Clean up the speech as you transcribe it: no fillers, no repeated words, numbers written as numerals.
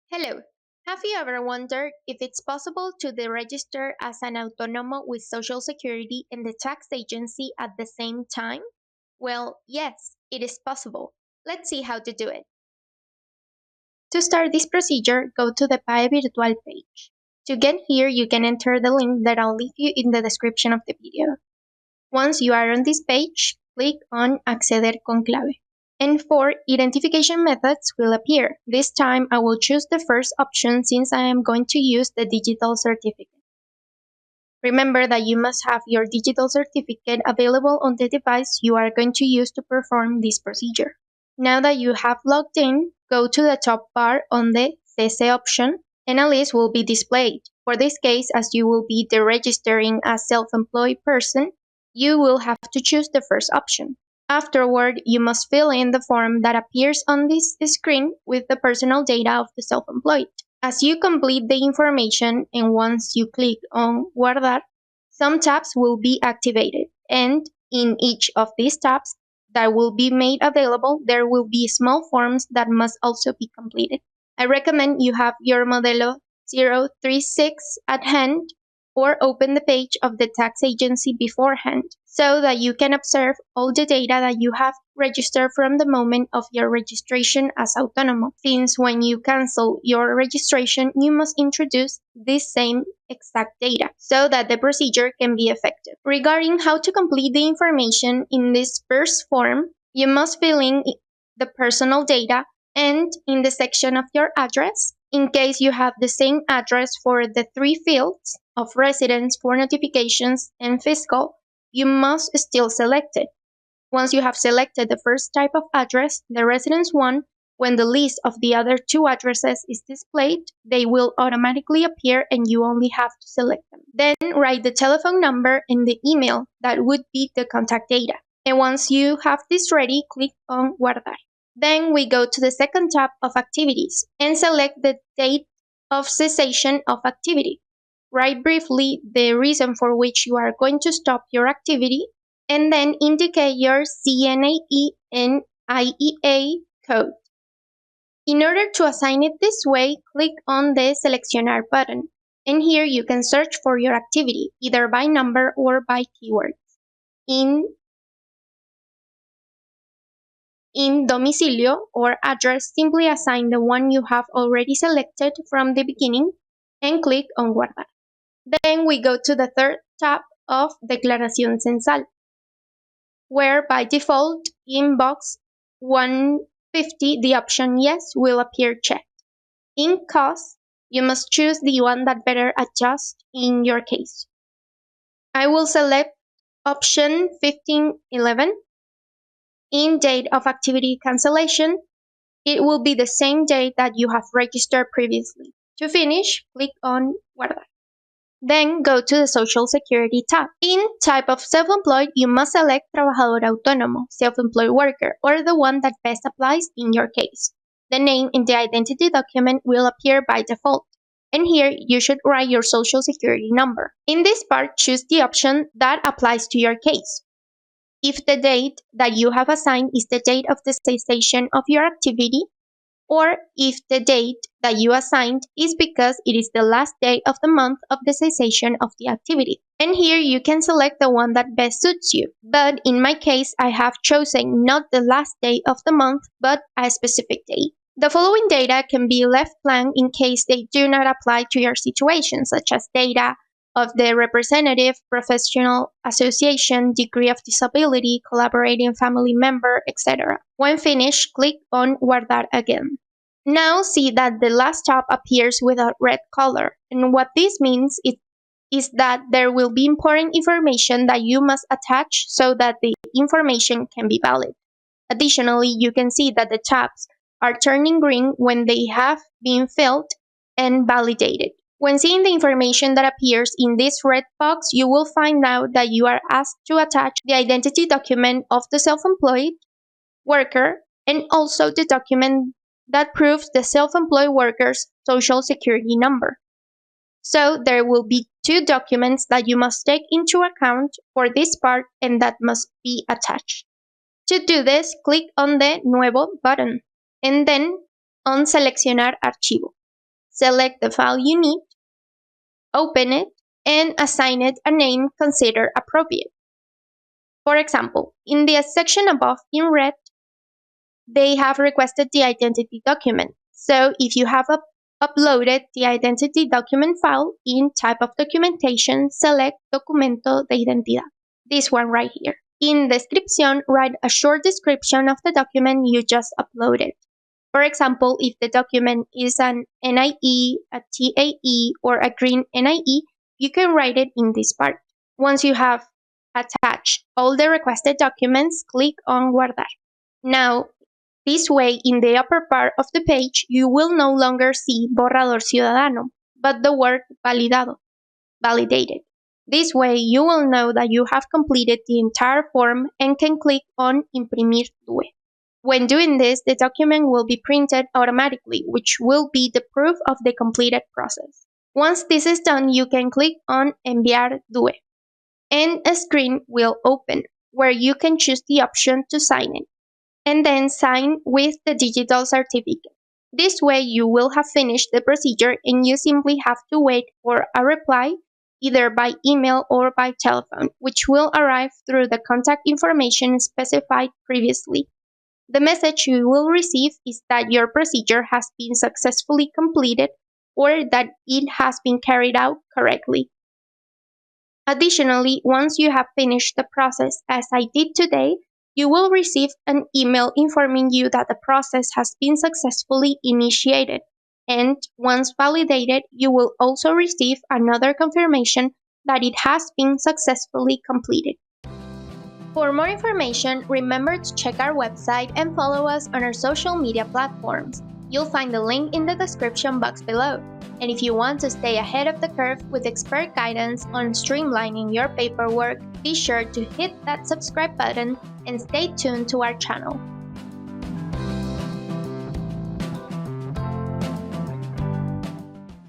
Hello. Have you ever wondered if it's possible to deregister as an Autonomo with Social Security and the tax agency at the same time? Well, yes, it is possible. Let's see how to do it. To start this procedure, go to the PAE Virtual page. To get here, you can enter the link that I'll leave you in the description of the video. Once you are on this page, click on Acceder con clave. And 4 identification methods will appear. This time I will choose the first option since I am going to use the digital certificate. Remember that you must have your digital certificate available on the device you are going to use to perform this procedure. Now that you have logged in, go to the top bar on the CC option and a list will be displayed. For this case, as you will be deregistering as self-employed person, you will have to choose the first option. Afterward, you must fill in the form that appears on this screen with the personal data of the self-employed. As you complete the information and once you click on Guardar, some tabs will be activated, and in each of these tabs that will be made available, there will be small forms that must also be completed. I recommend you have your Modelo 036 at hand or open the page of the tax agency beforehand so that you can observe all the data that you have registered from the moment of your registration as Autonomo. Since when you cancel your registration, you must introduce this same exact data so that the procedure can be effective. Regarding how to complete the information in this first form, you must fill in the personal data and in the section of your address. In case you have the same address for the 3 fields of residence, for notifications, and fiscal, you must still select it. Once you have selected the first type of address, the residence one, when the list of the other 2 addresses is displayed, they will automatically appear and you only have to select them. Then write the telephone number and the email that would be the contact data. And once you have this ready, click on Guardar. Then we go to the second tab of activities and select the date of cessation of activity. Write briefly the reason for which you are going to stop your activity and then indicate your CNAE and IEA code. In order to assign it this way, click on the Seleccionar button, and here you can search for your activity, either by number or by keywords. In domicilio or address, simply assign the one you have already selected from the beginning and click on Guardar. Then we go to the third tab of Declaración Censal, where by default in box 150 the option Yes will appear checked. In cost, you must choose the one that better adjusts in your case. I will select option 1511. In date of activity cancellation, it will be the same date that you have registered previously. To finish, click on Guardar. Then go to the Social Security tab. In type of self-employed, you must select Trabajador Autónomo, self-employed worker, or the one that best applies in your case. The name in the identity document will appear by default, and here you should write your Social Security number. In this part, choose the option that applies to your case. If the date that you have assigned is the date of the cessation of your activity, or if the date that you assigned is because it is the last day of the month of the cessation of the activity. And here you can select the one that best suits you. But in my case, I have chosen not the last day of the month, but a specific day. The following data can be left blank in case they do not apply to your situation, such as data of the representative, professional association, degree of disability, collaborating family member, etc. When finished, click on Guardar again. Now see that the last tab appears with a red color, and what this means is that there will be important information that you must attach so that the information can be valid. Additionally, you can see that the tabs are turning green when they have been filled and validated. When seeing the information that appears in this red box, you will find out that you are asked to attach the identity document of the self-employed worker and also the document that proves the self-employed worker's Social Security number. So there will be 2 documents that you must take into account for this part and that must be attached. To do this, click on the Nuevo button and then on Seleccionar Archivo. Select the file you need, open it, and assign it a name considered appropriate. For example, in the section above in red, they have requested the identity document. So if you have uploaded the identity document file in type of documentation, select Documento de Identidad, this one right here. In description, write a short description of the document you just uploaded. For example, if the document is an NIE, a TAE, or a green NIE, you can write it in this part. Once you have attached all the requested documents, click on Guardar. Now, this way, in the upper part of the page, you will no longer see Borrador Ciudadano, but the word validado, validated. This way, you will know that you have completed the entire form and can click on Imprimir Due. When doing this, the document will be printed automatically, which will be the proof of the completed process. Once this is done, you can click on Enviar Due, and a screen will open where you can choose the option to sign it, and then sign with the digital certificate. This way, you will have finished the procedure and you simply have to wait for a reply either by email or by telephone, which will arrive through the contact information specified previously. The message you will receive is that your procedure has been successfully completed or that it has been carried out correctly. Additionally, once you have finished the process, as I did today, you will receive an email informing you that the process has been successfully initiated. And once validated, you will also receive another confirmation that it has been successfully completed. For more information, remember to check our website and follow us on our social media platforms. You'll find the link in the description box below. And if you want to stay ahead of the curve with expert guidance on streamlining your paperwork, be sure to hit that subscribe button and stay tuned to our channel.